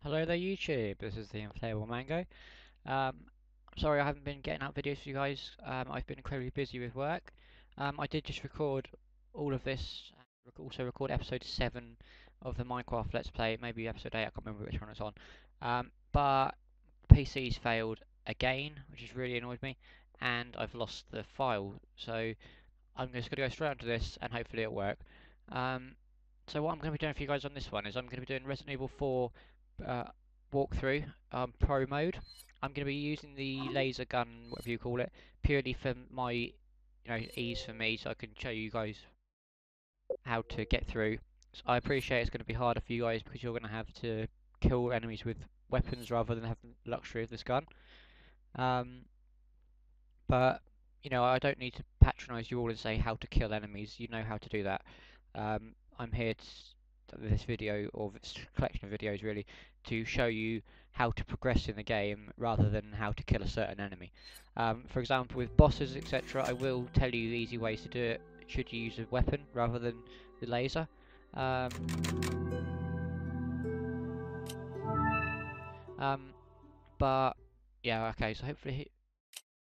Hello there YouTube, this is the Inflatable Mango. I'm sorry I haven't been getting out videos for you guys. I've been incredibly busy with work. I did just record all of this, also record episode 7 of the Minecraft Let's Play, maybe episode 8, I can't remember which one it's on. But PC's failed again, which has really annoyed me, and I've lost the file, so I'm just going to go straight onto this and hopefully it'll work. So what I'm going to be doing for you guys on this one is I'm going to be doing Resident Evil 4 walkthrough, pro mode. I'm going to be using the laser gun, whatever you call it, purely for my, ease for me, so I can show you guys how to get through. So I appreciate it's going to be harder for you guys because you're going to have to kill enemies with weapons rather than having the luxury of this gun. But I don't need to patronise you all and say how to kill enemies. You know how to do that. I'm here this video, or this collection of videos really, to show you how to progress in the game rather than how to kill a certain enemy. For example, with bosses, etc., I will tell you easy ways to do it should you use a weapon rather than the laser. But yeah, okay, so hopefully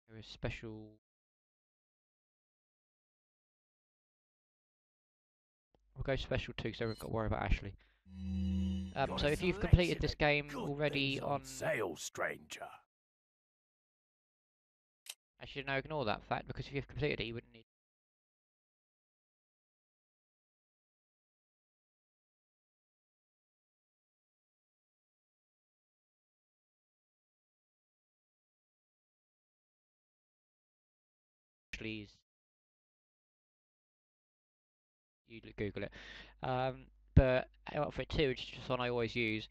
there is special. We'll go special 2 because I haven't got to worry about Ashley. So if you've completed this game already on sale, stranger. Actually, no, ignore that fact, because if you've completed it, you wouldn't need. Actually, you Google it. But outfit 2, which is just one I always use,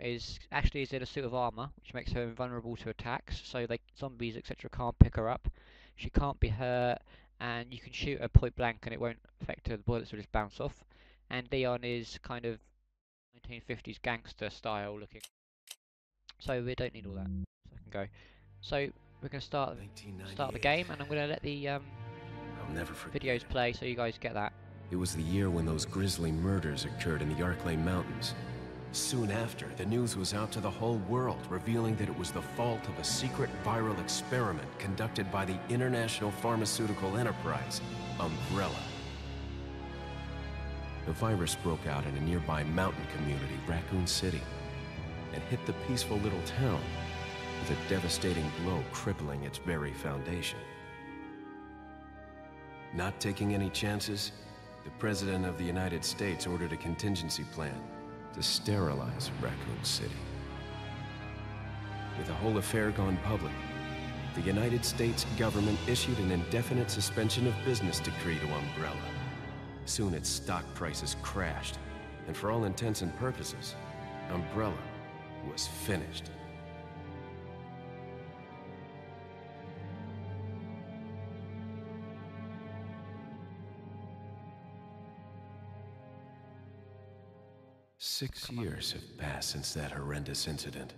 is in a suit of armor, which makes her invulnerable to attacks, so zombies etc. can't pick her up. She can't be hurt, and you can shoot her point blank, and it won't affect her. The bullets will just bounce off. And Leon is kind of 1950s gangster style looking, so we don't need all that. So I can go. So we're going to start the game, and I'm going to let the I'll never forget videos play so you guys get that. It was the year when those grisly murders occurred in the Arklay Mountains. Soon after, the news was out to the whole world, revealing that it was the fault of a secret viral experiment conducted by the international pharmaceutical enterprise, Umbrella. The virus broke out in a nearby mountain community, Raccoon City, and hit the peaceful little town with a devastating blow crippling its very foundation. Not taking any chances, the President of the United States ordered a contingency plan to sterilize Raccoon City. With the whole affair gone public, the United States government issued an indefinite suspension of business decree to Umbrella. Soon its stock prices crashed, and for all intents and purposes, Umbrella was finished. Six years have passed since that horrendous incident.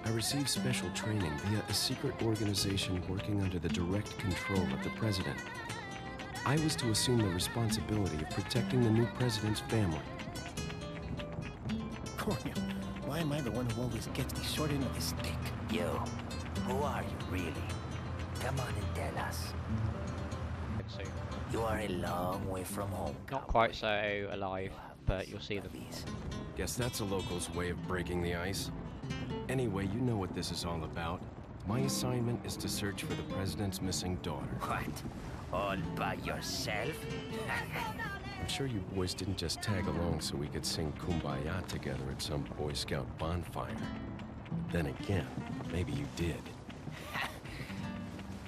I received special training via a secret organization working under the direct control of the president. I was to assume the responsibility of protecting the new president's family. Cornel, why am I the one who always gets the short end of the stick? You, who are you really? Come on and tell us. You are a long way from home. Not quite so alive, but you'll see them. Guess that's a local's way of breaking the ice. Anyway, you know what this is all about. My assignment is to search for the president's missing daughter. What? All by yourself? I'm sure you boys didn't just tag along so we could sing Kumbaya together at some Boy Scout bonfire. Then again, maybe you did.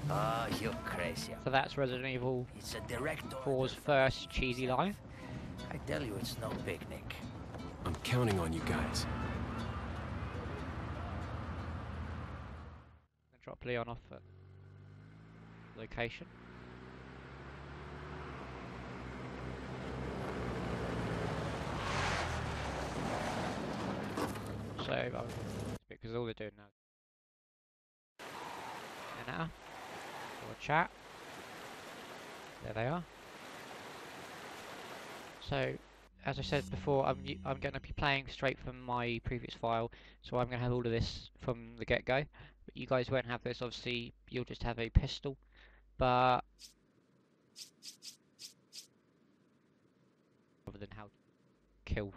Oh, you're crazy. So that's Resident Evil It's a direct 4's first cheesy line. I tell you, it's no picnic. I'm counting on you guys. Drop Leon off at location. So, because all they're doing now. And now, or chat. There they are. So, as I said before, I'm going to be playing straight from my previous file, so I'm going to have all of this from the get-go. But you guys won't have this, obviously, you'll just have a pistol, but rather than how to kill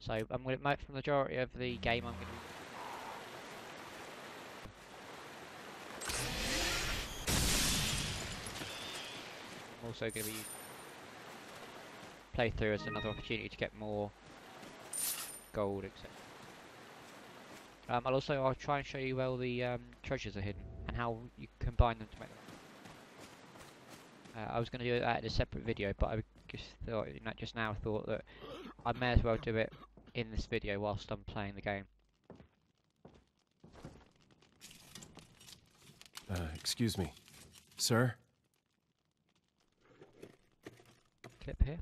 stuff. So, I'm going to, for the majority of the game, I'm going to also going to be playthrough as another opportunity to get more gold, etc. I'll try and show you where all the treasures are hidden and how you combine them to make them. I was going to do that in a separate video, but I just thought, just now thought that I may as well do it in this video whilst I'm playing the game. Excuse me. Sir? Clip here.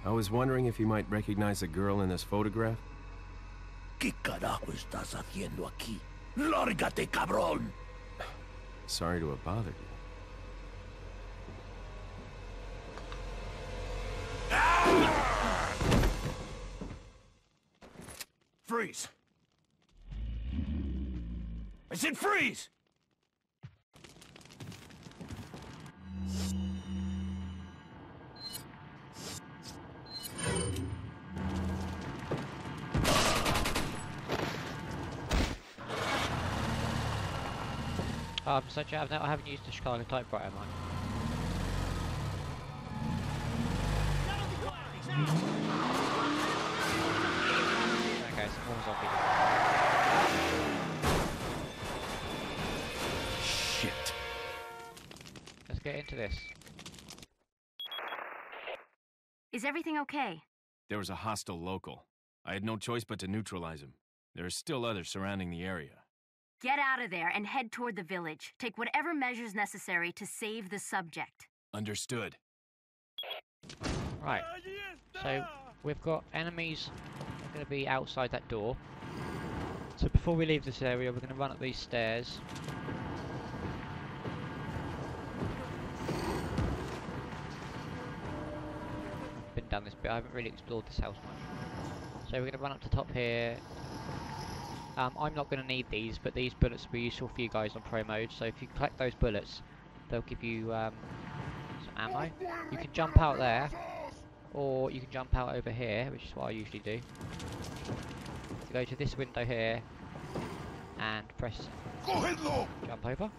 I was wondering if you might recognize the girl in this photograph? ¿Qué carajo estás haciendo aquí? ¡Lárgate, cabrón! Sorry to have bothered you. Freeze! I said freeze! So I haven't used the Chicago typewriter, man. Okay, some more zombies. Shit. Let's get into this. Is everything okay? There was a hostile local. I had no choice but to neutralize him. There are still others surrounding the area. Get out of there and head toward the village. Take whatever measures necessary to save the subject. Understood. Right. So we've got enemies that are going to be outside that door. So before we leave this area, we're going to run up these stairs. Been down this bit. I haven't really explored this house much. So we're going to run up to the top here. I'm not going to need these, but these bullets will be useful for you guys on pro mode. So if you collect those bullets, they'll give you some ammo. You can jump out there, or you can jump out over here, which is what I usually do. You go to this window here, and press jump over.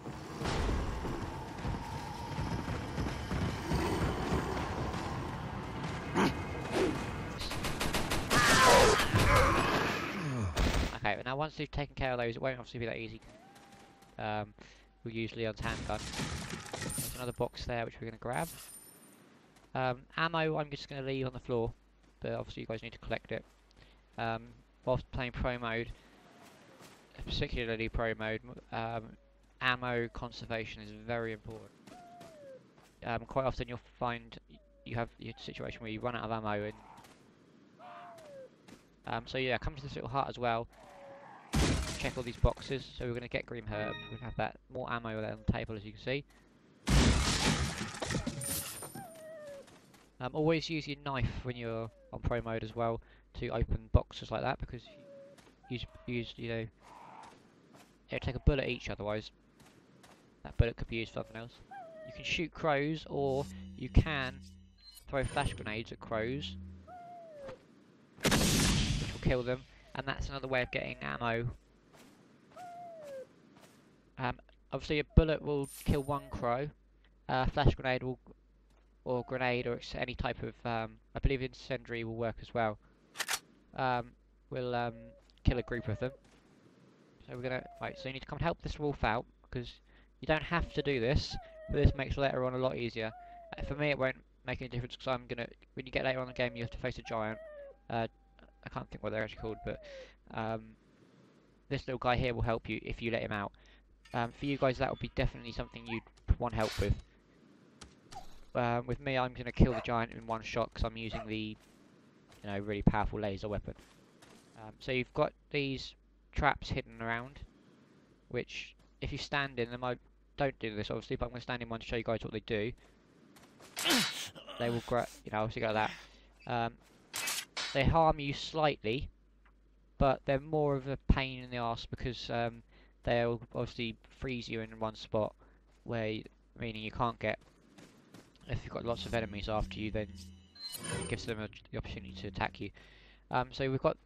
Okay, but now once you've taken care of those, it won't obviously be that easy. We'll usually on handgun. There's another box there which we're going to grab. Ammo I'm just going to leave on the floor, but obviously you guys need to collect it. Whilst playing pro mode, particularly pro mode, ammo conservation is very important. Quite often you'll find you have your situation where you run out of ammo, and so yeah, come to this little hut as well. Check all these boxes. So we're going to get green herb. We have that more ammo there on the table, as you can see. Always use your knife when you're on pro mode as well to open boxes like that, because if you use it'll take a bullet each, otherwise that bullet could be used for something else. You can shoot crows, or you can throw flash grenades at crows, which will kill them, and that's another way of getting ammo. Obviously a bullet will kill one crow, flash grenade will, or grenade, or any type of, I believe incendiary will work as well, will kill a group of them. So we're gonna, right, so you need to come and help this wolf out, because you don't have to do this, but this makes later on a lot easier. For me it won't make any difference, because when you get later on in the game you have to face a giant. I can't think what they're actually called, but this little guy here will help you if you let him out. For you guys that would be definitely something you'd want help with. with me, I'm going to kill the giant in one shot because I'm using the, really powerful laser weapon. So you've got these traps hidden around, which if you stand in them, I don't do this obviously, but I'm going to stand in one to show you guys what they do. They will, obviously go like that. They harm you slightly, but they're more of a pain in the arse because they'll obviously freeze you in one spot, meaning you can't get. If you've got lots of enemies after you, then it gives them the opportunity to attack you. So we've got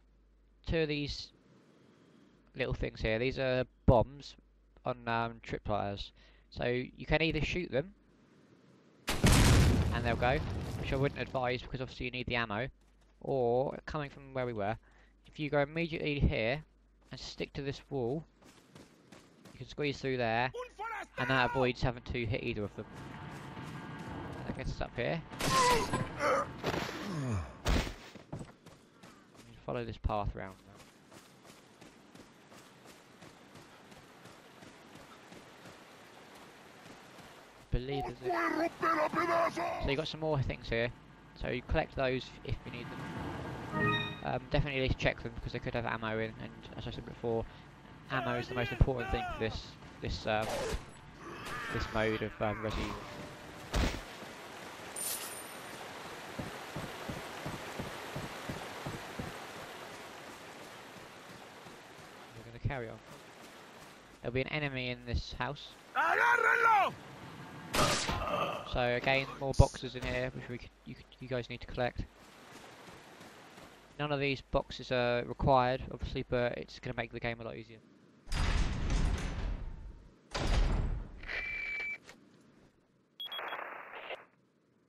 two of these little things here. These are bombs on tripwires. So you can either shoot them and they'll go, which I wouldn't advise because obviously you need the ammo, or coming from where we were, if you go immediately here and stick to this wall, you can squeeze through there, and that avoids having to hit either of them. That gets us up here. Follow this path round now. I believe there's so you got some more things here. So you collect those if you need them. Definitely at least check them because they could have ammo in, and as I said before, ammo is the most important thing for this mode of Resident Evil. We're going to carry on. There'll be an enemy in this house. So again, more boxes in here, which you guys need to collect. None of these boxes are required, obviously, but it's going to make the game a lot easier.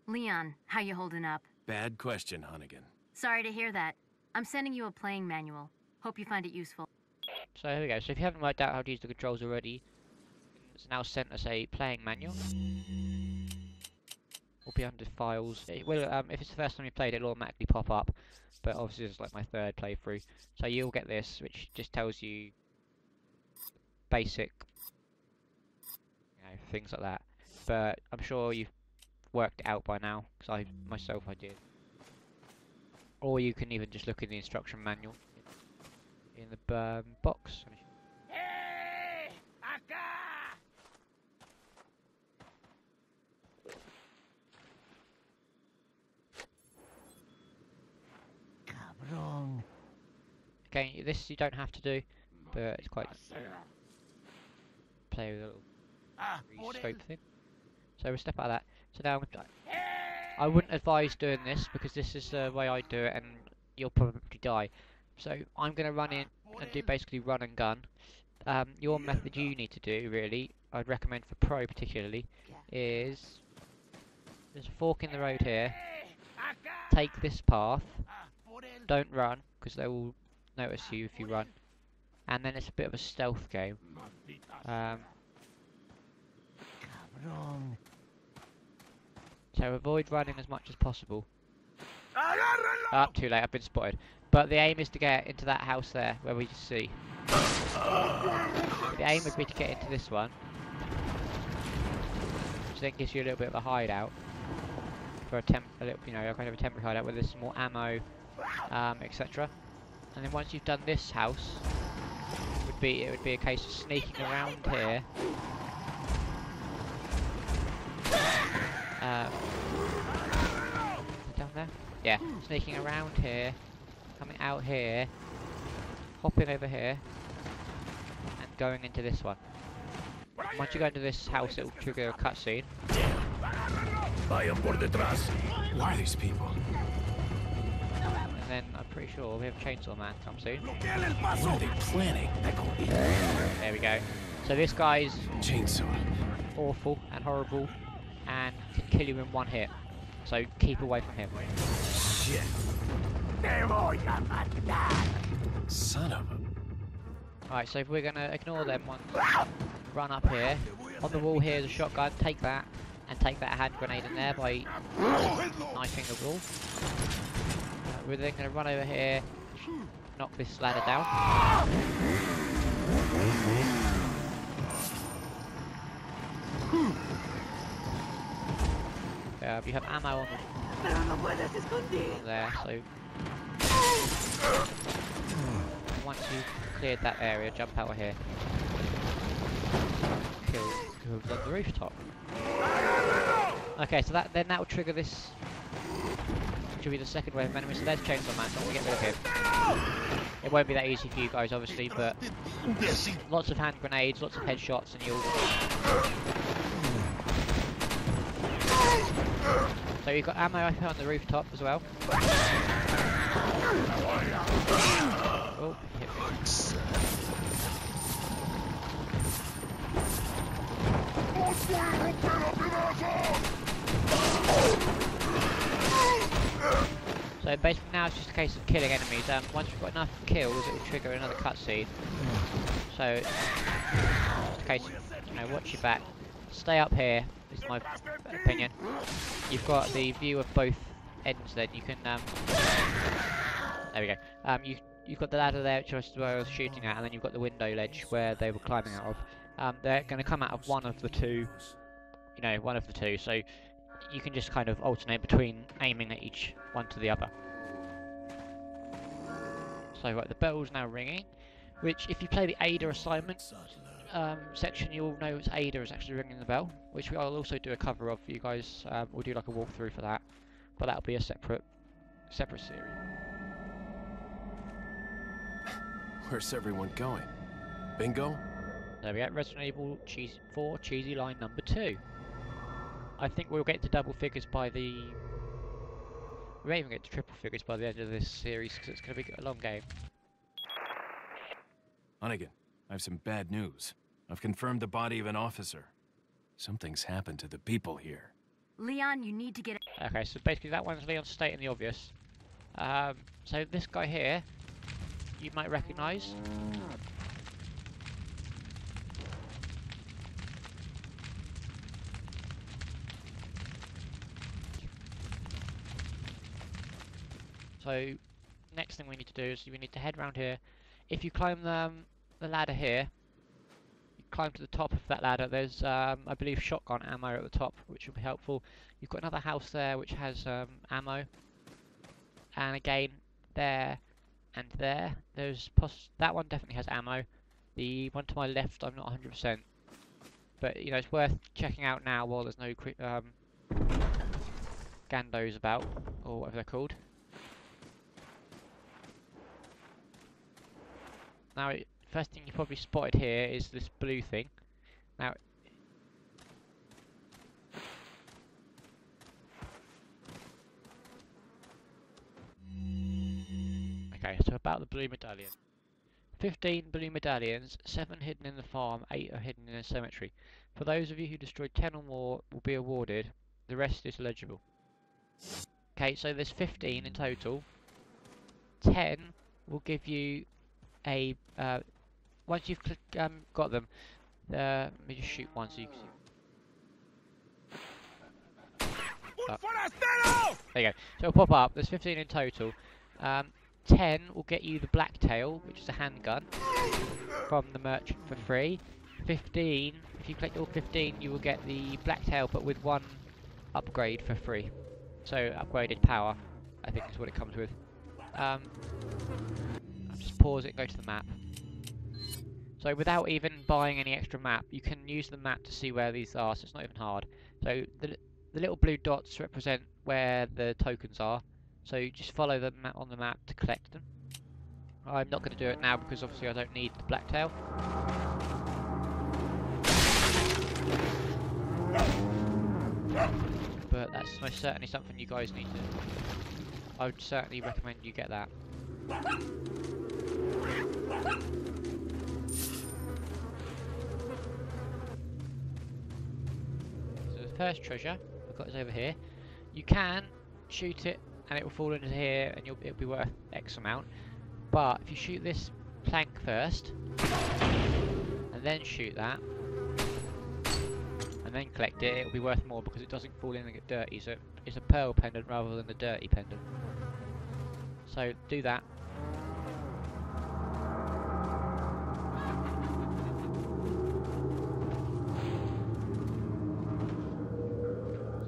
Leon, how you holding up? Bad question, Hunnigan. Sorry to hear that. I'm sending you a playing manual. Hope you find it useful. So here we go. So if you haven't worked out how to use the controls already, it's now sent us a playing manual. Will be under files. It will, if it's the first time you played, it'll automatically pop up. But obviously, this is like my third playthrough, so you'll get this, which just tells you basic, things like that. But I'm sure you've worked it out by now, because I did. Or you can even just look in the instruction manual in the box. Hey, acá! Cabrón. Okay, this you don't have to do, but it's quite play with a little scope thing. So we'll step out of that. So now I wouldn't advise doing this because this is the way I do it, and you'll probably die. So I'm going to run in and do basically run and gun. Your method you need to do, really, I'd recommend for pro particularly, is there's a fork in the road here. Take this path. Don't run because they will notice you if you run. And then it's a bit of a stealth game. So avoid running as much as possible. Too late, I've been spotted. But the aim is to get into that house there, where we just see. The aim would be to get into this one, which then gives you a little bit of a hideout for kind of a temporary hideout where there's some more ammo, etc. And then once you've done this house, it would be a case of sneaking around here. Down there? Yeah, sneaking around here, coming out here, hopping over here, and going into this one. And once you go into this house, it will trigger a cutscene. Vayan por detrás. Why are these people? And then I'm pretty sure we have a Chainsaw Man come soon. What are they planning? There we go. So this guy's Chainsaw. awful and horrible, and can kill you in one hit. So keep away from him. Shit. Son of a... Alright, so if we're gonna ignore them ones, run up here. On the wall here is a shotgun, take that, and take that hand grenade in there by knifing the wall. We're then gonna run over here, knock this ladder down. you have ammo on there, so once you've cleared that area, jump out of here. Kill whoever's on the rooftop. Okay, so that will trigger this. Which will be the second wave of enemies. So there's Chainsaw Man, so I'm gonna get rid of him. It won't be that easy for you guys, obviously, but lots of hand grenades, lots of headshots, and you'll. So you've got ammo up here on the rooftop as well. Oh, hit me. So basically now it's just a case of killing enemies. Once we've got enough kills, it will trigger another cutscene. So it's just a case of, you know, watch your back. Stay up here, is my opinion. You've got the view of both ends then. You can, there we go. You've got the ladder there, which I was shooting at, and then you've got the window ledge where they were climbing out of. They're going to come out of one of the two, you know, one of the two, so you can just kind of alternate between aiming at each one to the other. So right, the bell's now ringing, which if you play the Ada assignment section, you'll know it's Ada is actually ringing the bell, which I'll also do a cover of for you guys. We'll do like a walkthrough for that, but that'll be a separate series. Where's everyone going? Bingo? There we go, Resident Evil 4 cheesy line number 2. I think we'll get to double figures by the... We may even get to triple figures by the end of this series, because it's going to be a long game. Hunnigan, I have some bad news. I've confirmed the body of an officer. Something's happened to the people here. Leon, you need to get... Okay, so basically that one's Leon stating the obvious. So this guy here, you might recognise. So, next thing we need to do is we need to head round here. If you climb the ladder here, you climb to the top of that ladder, there's, I believe, shotgun ammo at the top, which will be helpful. You've got another house there which has ammo. And again, there and there, there's that one definitely has ammo. The one to my left, I'm not 100%. But, you know, it's worth checking out now while there's no gandos about, or whatever they're called. Now, first thing you probably spotted here is this blue thing. Now, okay, so about the blue medallion. 15 blue medallions, 7 hidden in the farm, 8 are hidden in a cemetery. For those of you who destroyed 10 or more will be awarded, the rest is legible. Okay, so there's 15 in total. 10 will give you a once you've got them, let me just shoot one so you can see. There you go. So it'll pop up. There's 15 in total. 10 will get you the Blacktail, which is a handgun, from the merchant for free. 15, if you collect all 15, you will get the Blacktail, but with one upgrade for free. So upgraded power, I think is what it comes with. I'll just pause it and go to the map. So without even buying any extra map, you can use the map to see where these are, so it's not even hard. So the little blue dots represent where the tokens are, so you just follow the map on the map to collect them. I'm not going to do it now because obviously I don't need the Blacktail. But that's most certainly something you guys need to... I would certainly recommend you get that. So the first treasure I've got is over here. You can shoot it and it will fall into here and it'll be worth X amount. But if you shoot this plank first and then shoot that and then collect it, it'll be worth more because it doesn't fall in and get dirty. So it's a pearl pendant rather than a dirty pendant. So do that.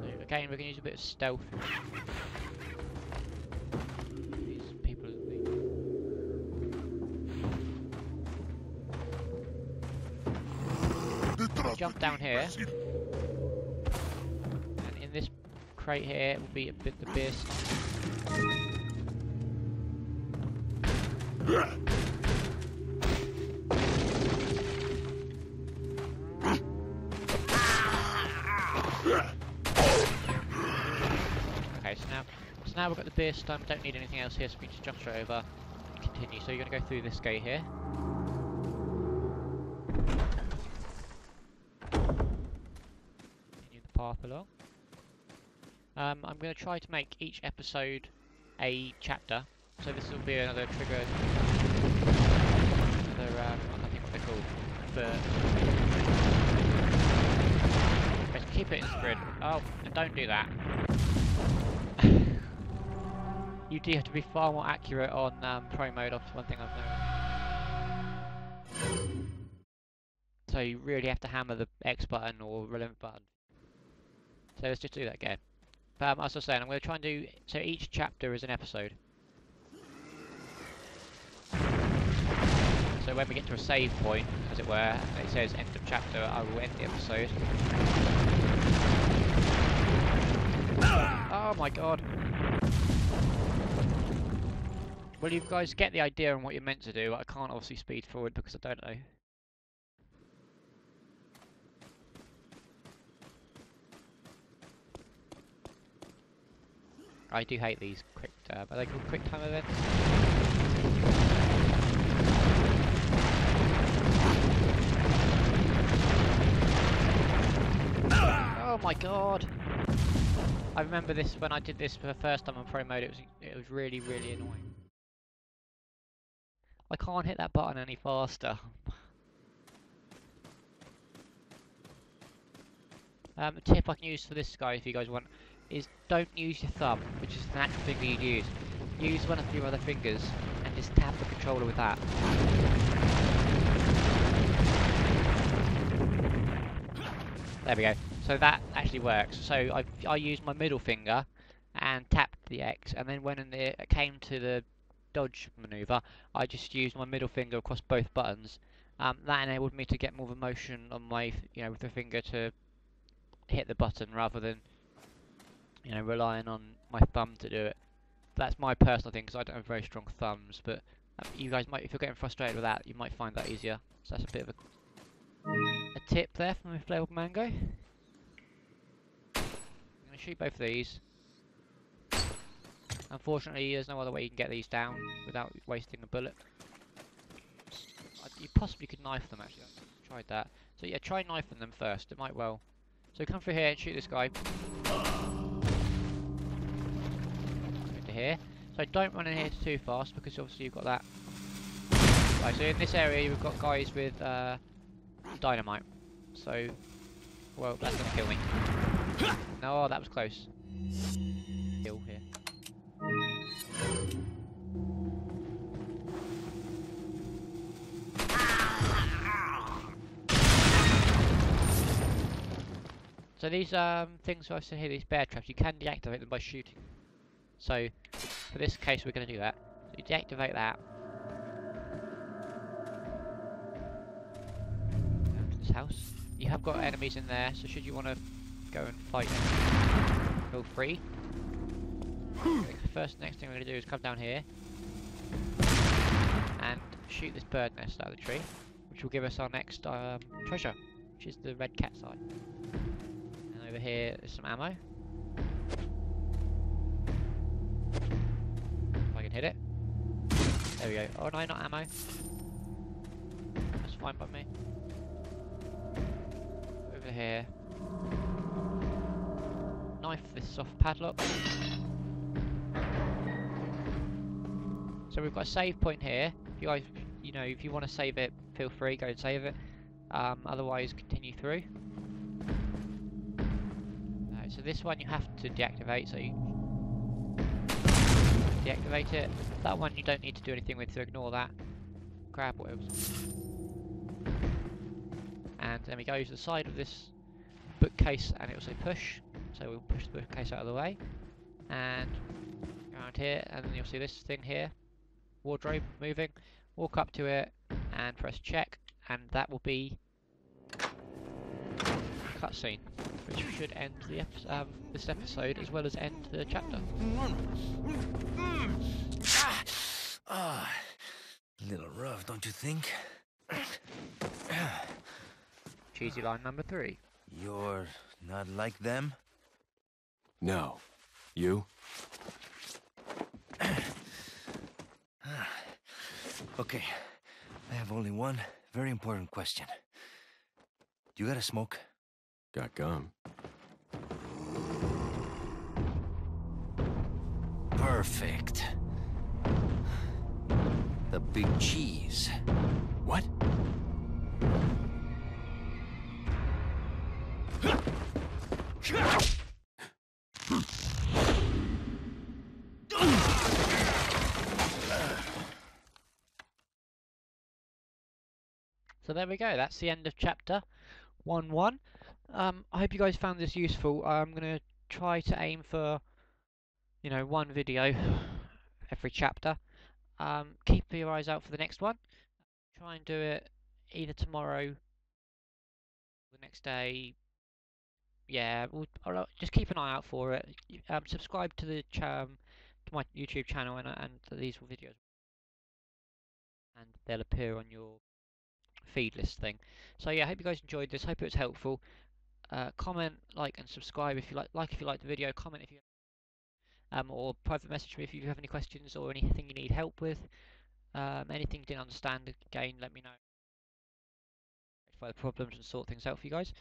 So Again, we're going to use a bit of stealth. These people jump down here. And in this crate here will be a bit the beer stock. Okay, so now we've got the beer stun, don't need anything else here, so we can just jump straight over and continue. So you're going to go through this gate here. Continue the path along. I'm going to try to make each episode a chapter, so this will be another trigger, another, I can't think what they're called, but let's keep it in spread. Oh, and don't do that. You do have to be far more accurate on pro mode, that's one thing I've noticed. So you really have to hammer the X button or relevant button. So let's just do that again. As I was saying, I'm going to try and do, so each chapter is an episode. So when we get to a save point, as it were, and it says end of chapter, I will end the episode. Oh my god. Well, you guys get the idea on what you're meant to do, but I can't obviously speed forward because I don't know. I do hate these quick, are they called quick time events? Oh my god! I remember this when I did this for the first time on pro mode, it was really, really annoying. I can't hit that button any faster. A tip I can use for this guy if you guys want is don't use your thumb, which is the natural finger you'd use. Use one of your other fingers and just tap the controller with that. There we go. So that actually works. So I used my middle finger and tapped the X, and then when it came to the dodge maneuver, I just used my middle finger across both buttons. That enabled me to get more of a motion on my, with the finger to hit the button rather than, relying on my thumb to do it. That's my personal thing because I don't have very strong thumbs, but you guys might, if you're getting frustrated with that, you might find that easier. So that's a bit of a tip there from Inflatable Mango. I'm going to shoot both of these. Unfortunately, there's no other way you can get these down without wasting a bullet. You possibly could knife them actually, I tried that. So yeah, try knifing them first, it might well. So come through here and shoot this guy. Into here. So don't run in here too fast because obviously you've got that. Right, so in this area you've got guys with dynamite. So, well, that's gonna kill me. No, that was close. Kill here. So these things I said here, these bear traps, you can deactivate them by shooting. So for this case we're going to do that. So you deactivate that. Down to this house. You have got enemies in there, so should you want to go and fight them, feel free. The next thing we're going to do is come down here and shoot this bird nest out of the tree, which will give us our next treasure, which is the red cat's eye. And over here is some ammo. If I can hit it. There we go. Oh no, not ammo. That's fine by me. Over here. Knife this soft padlock. So we've got a save point here. If you guys, if you want to save it, feel free, go and save it. Otherwise, continue through. So this one you have to deactivate, so you deactivate it. That one you don't need to do anything with, so ignore that. Grab whatever's. And then we go to the side of this bookcase and it will say push. So we'll push the bookcase out of the way, and around here, and then you'll see this thing here, wardrobe moving. Walk up to it and press check, and that will be a cutscene, which should end the this episode as well as end the chapter. Ah, a little rough, don't you think? Cheesy line number 3. You're not like them? No. You? Okay, I have only one very important question. You got a smoke? Got gum. Perfect. The big cheese. What? So there we go, that's the end of chapter 1-1. I hope you guys found this useful. I'm going to try to aim for, you know, one video every chapter. Keep your eyes out for the next one. Try and do it either tomorrow, the next day. Yeah, just keep an eye out for it. Subscribe to the to my YouTube channel and these videos, and they'll appear on your feed list thing. So yeah, I hope you guys enjoyed this. Hope it was helpful. Comment, like, and subscribe if you if you like the video. Comment if you or private message me if you have any questions or anything you need help with. Anything you didn't understand, again, let me know. Rectify the problems and sort things out for you guys.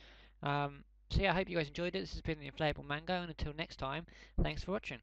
So yeah, I hope you guys enjoyed it. This has been the Inflatable Mango, and until next time, thanks for watching.